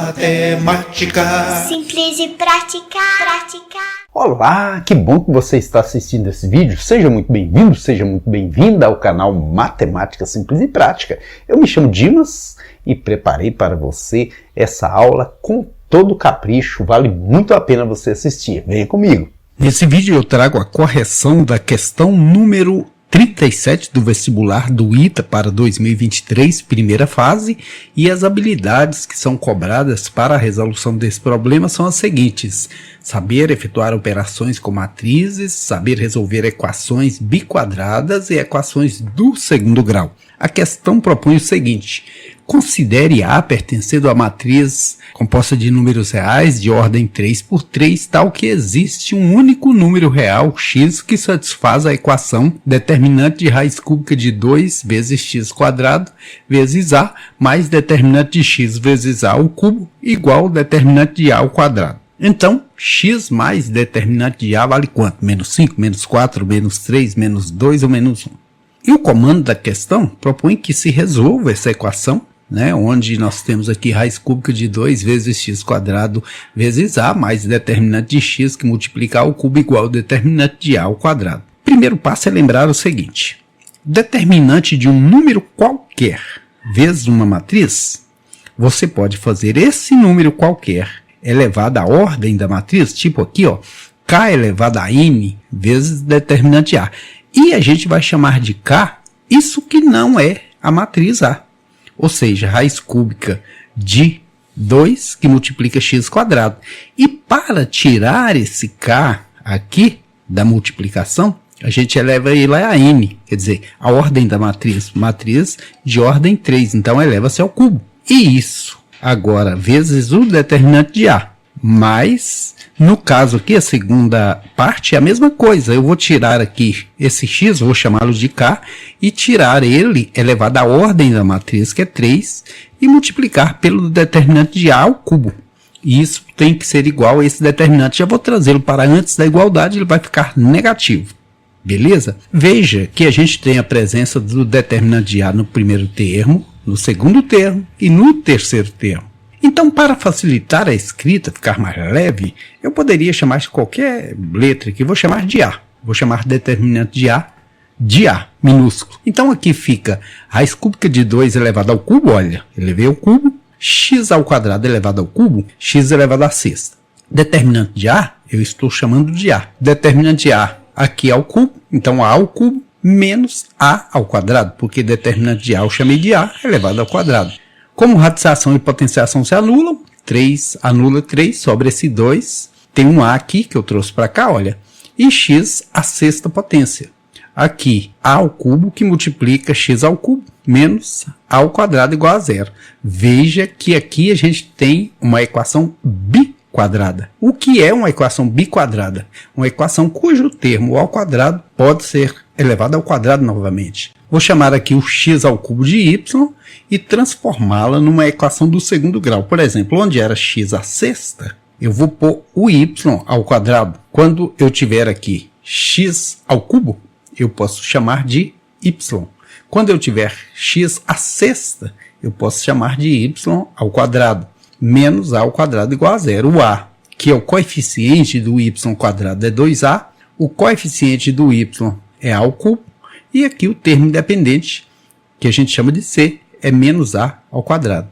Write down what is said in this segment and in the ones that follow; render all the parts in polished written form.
Matemática simples e prática. Olá, que bom que você está assistindo esse vídeo. Seja muito bem-vindo, seja muito bem-vinda ao canal Matemática Simples e Prática. Eu me chamo Dimas e preparei para você essa aula com todo capricho. Vale muito a pena você assistir. Venha comigo. Nesse vídeo eu trago a correção da questão número 37 do vestibular do ITA para 2023, primeira fase, e as habilidades que são cobradas para a resolução desse problema são as seguintes: saber efetuar operações com matrizes, saber resolver equações biquadradas e equações do segundo grau. A questão propõe o seguinte: considere A pertencendo à matriz composta de números reais de ordem 3 por 3, tal que existe um único número real, x, que satisfaz a equação determinante de raiz cúbica de 2 vezes x quadrado vezes A, mais determinante de x vezes A ao cubo, igual determinante de A ao quadrado. Então, x mais determinante de A vale quanto? Menos 5, menos 4, menos 3, menos 2 ou menos 1? E o comando da questão propõe que se resolva essa equação, onde nós temos aqui raiz cúbica de 2 vezes x quadrado vezes A, mais determinante de x que multiplica A ao cubo igual determinante de A ao quadrado. Primeiro passo é lembrar o seguinte: determinante de um número qualquer vezes uma matriz, você pode fazer esse número qualquer elevado à ordem da matriz, tipo aqui, k elevado a n vezes determinante A. E a gente vai chamar de k isso que não é a matriz A. Ou seja, raiz cúbica de 2 que multiplica x quadrado. E para tirar esse k aqui da multiplicação, a gente eleva ele a n. Quer dizer, a ordem da matriz de ordem 3. Então eleva-se ao cubo. E isso agora vezes o determinante de A. Mas, no caso aqui, a segunda parte é a mesma coisa. Eu vou tirar aqui esse x, vou chamá-lo de k, e tirar ele elevado à ordem da matriz, que é 3, e multiplicar pelo determinante de A ao cubo. E isso tem que ser igual a esse determinante. Já vou trazê-lo para antes da igualdade, ele vai ficar negativo. Beleza? Veja que a gente tem a presença do determinante de A no primeiro termo, no segundo termo e no terceiro termo. Então, para facilitar a escrita, ficar mais leve, eu poderia chamar de qualquer letra aqui, vou chamar de A. Vou chamar determinante de A, minúsculo. Então, aqui fica raiz cúbica de 2 elevado ao cubo, olha, elevei ao cubo, x ao quadrado elevado ao cubo, x elevado à sexta. Determinante de A, eu estou chamando de A. Determinante de A aqui ao cubo, então A ao cubo, menos A ao quadrado, porque determinante de A eu chamei de A elevado ao quadrado. Como radiciação e potenciação se anulam, 3 anula 3, sobra esse 2. Tem um A aqui que eu trouxe para cá, olha. E x à sexta potência. Aqui, A ao cubo que multiplica x ao cubo menos A ao quadrado igual a zero. Veja que aqui a gente tem uma equação biquadrada. O que é uma equação biquadrada? Uma equação cujo termo ao quadrado pode ser elevado ao quadrado novamente. Vou chamar aqui o x ao cubo de y e transformá-la numa equação do segundo grau. Por exemplo, onde era x à sexta, eu vou pôr o y ao quadrado. Quando eu tiver aqui x ao cubo, eu posso chamar de y. Quando eu tiver x à sexta, eu posso chamar de y ao quadrado. Menos a ao quadrado igual a zero. O a, que é o coeficiente do y quadrado, é 2a. O coeficiente do y é a ao cubo. E aqui o termo independente, que a gente chama de c, é menos a ao quadrado.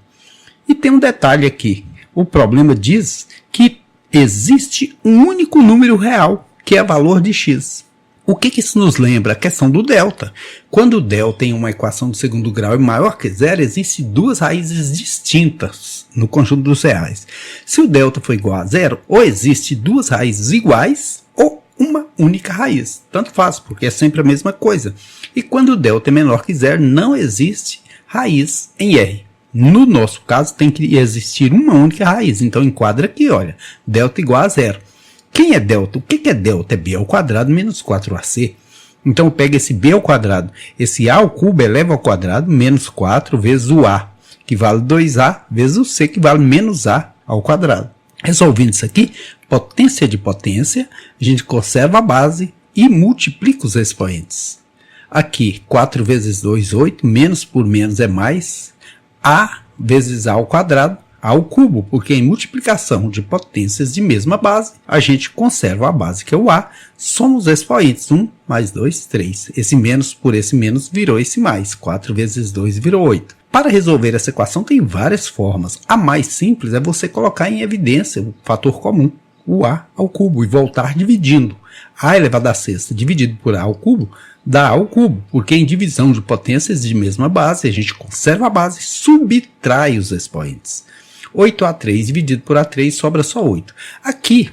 E tem um detalhe aqui. O problema diz que existe um único número real, que é o valor de x. O que isso nos lembra? A questão do delta. Quando o delta em uma equação do segundo grau é maior que zero, existem duas raízes distintas no conjunto dos reais. Se o delta for igual a zero, ou existe duas raízes iguais, ou uma única raiz. Tanto faz, porque é sempre a mesma coisa. E quando o delta é menor que zero, não existe raiz em R. No nosso caso, tem que existir uma única raiz. Então, enquadra aqui, olha, delta igual a zero. Quem é delta? O que é delta? É b ao quadrado menos 4ac. Então, eu pego esse b ao quadrado, esse a ao cubo eleva ao quadrado, menos 4 vezes o a, que vale 2a, vezes o c, que vale menos a ao quadrado. Resolvendo isso aqui, potência de potência, a gente conserva a base e multiplica os expoentes. Aqui, 4 vezes 2, 8, menos por menos é mais. A vezes A ao quadrado, ao cubo, porque em multiplicação de potências de mesma base, a gente conserva a base que é o A, soma os expoentes, 1 mais 2, 3. Esse menos por esse menos virou esse mais, 4 vezes 2 virou 8. Para resolver essa equação tem várias formas. A mais simples é você colocar em evidência o fator comum, o A ao cubo, e voltar dividindo. A elevado à sexta dividido por A ao cubo dá A ao cubo, porque em divisão de potências de mesma base, a gente conserva a base e subtrai os expoentes. 8A3 dividido por A3 sobra só 8. Aqui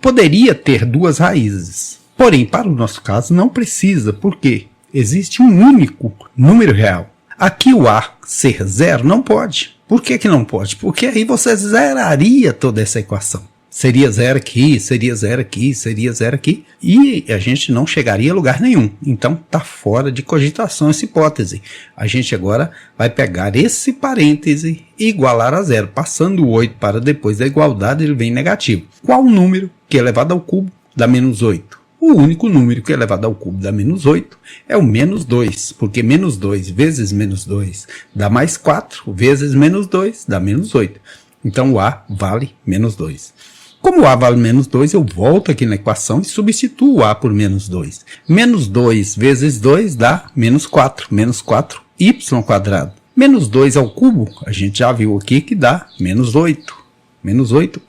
poderia ter duas raízes, porém para o nosso caso não precisa, porque existe um único número real. Aqui o A ser zero não pode. Por que que não pode? Porque aí você zeraria toda essa equação. Seria zero aqui, seria zero aqui, seria zero aqui, e a gente não chegaria a lugar nenhum. Então está fora de cogitação essa hipótese. A gente agora vai pegar esse parêntese e igualar a zero. Passando o 8 para depois da igualdade, ele vem negativo. Qual número que elevado ao cubo dá menos 8? O único número que elevado ao cubo dá menos 8 é o menos 2, porque menos 2 vezes menos 2 dá mais 4, vezes menos 2 dá menos 8. Então o A vale menos 2. Como o A vale menos 2, eu volto aqui na equação e substituo o A por menos 2. Menos 2 vezes 2 dá menos 4 y². Menos 2 ao cubo, a gente já viu aqui que dá menos 8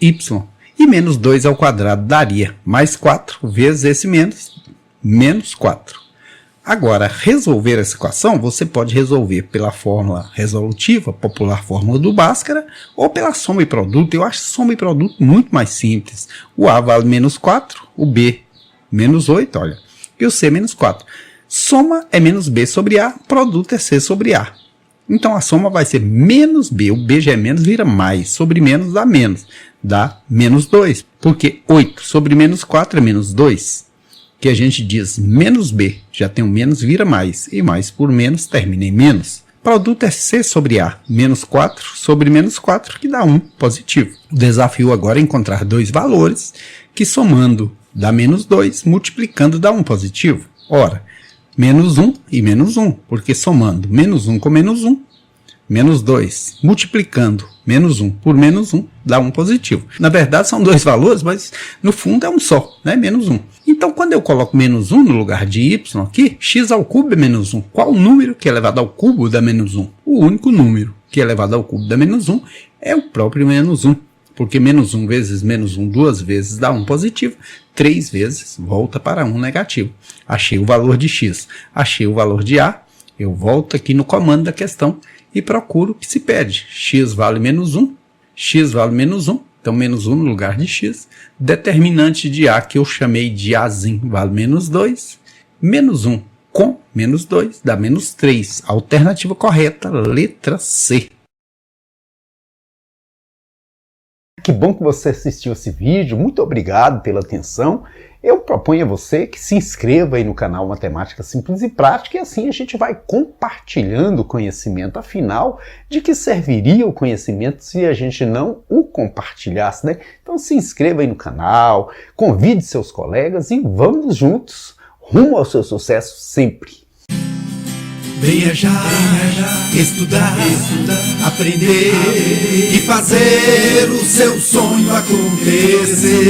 y. E menos 2 ao quadrado daria mais 4 vezes esse menos 4. Agora, resolver essa equação, você pode resolver pela fórmula resolutiva, popular fórmula do Bhaskara, ou pela soma e produto. Eu acho soma e produto muito mais simples. O A vale menos 4, o B menos 8, olha, e o C menos 4. Soma é menos B sobre A, produto é C sobre A. Então a soma vai ser menos B, o B já é menos, vira mais, sobre menos dá menos 2, porque 8 sobre menos 4 é menos 2. Que a gente diz menos B, já tem um menos, vira mais, e mais por menos termina em menos. Produto é C sobre A, menos 4 sobre menos 4, que dá 1 positivo. O desafio agora é encontrar dois valores, que somando dá menos 2, multiplicando dá 1 positivo. Ora, menos 1 e menos 1, porque somando menos 1 com menos 1, menos 2, multiplicando menos 1 por menos 1, dá 1 positivo. Na verdade são dois valores, mas no fundo é um só, né? Menos 1. Então quando eu coloco menos 1 no lugar de y aqui, x ao cubo é menos 1. Qual número que é elevado ao cubo dá menos 1? O único número que é elevado ao cubo dá menos 1 é o próprio menos 1. Porque menos 1 vezes menos 1 duas vezes dá 1 positivo, 3 vezes volta para 1 negativo. Achei o valor de x, achei o valor de a, eu volto aqui no comando da questão e procuro o que se pede. X vale menos 1, x vale menos 1, então menos 1 no lugar de x. Determinante de a, que eu chamei de azinho, vale menos 2. Menos 1 com menos 2 dá menos 3. Alternativa correta, letra C. Que bom que você assistiu esse vídeo, muito obrigado pela atenção. Eu proponho a você que se inscreva aí no canal Matemática Simples e Prática, e assim a gente vai compartilhando o conhecimento. Afinal, de que serviria o conhecimento se a gente não o compartilhasse, né? Então se inscreva aí no canal, convide seus colegas e vamos juntos rumo ao seu sucesso sempre. Venha já, estudar, aprender e fazer o seu sonho acontecer.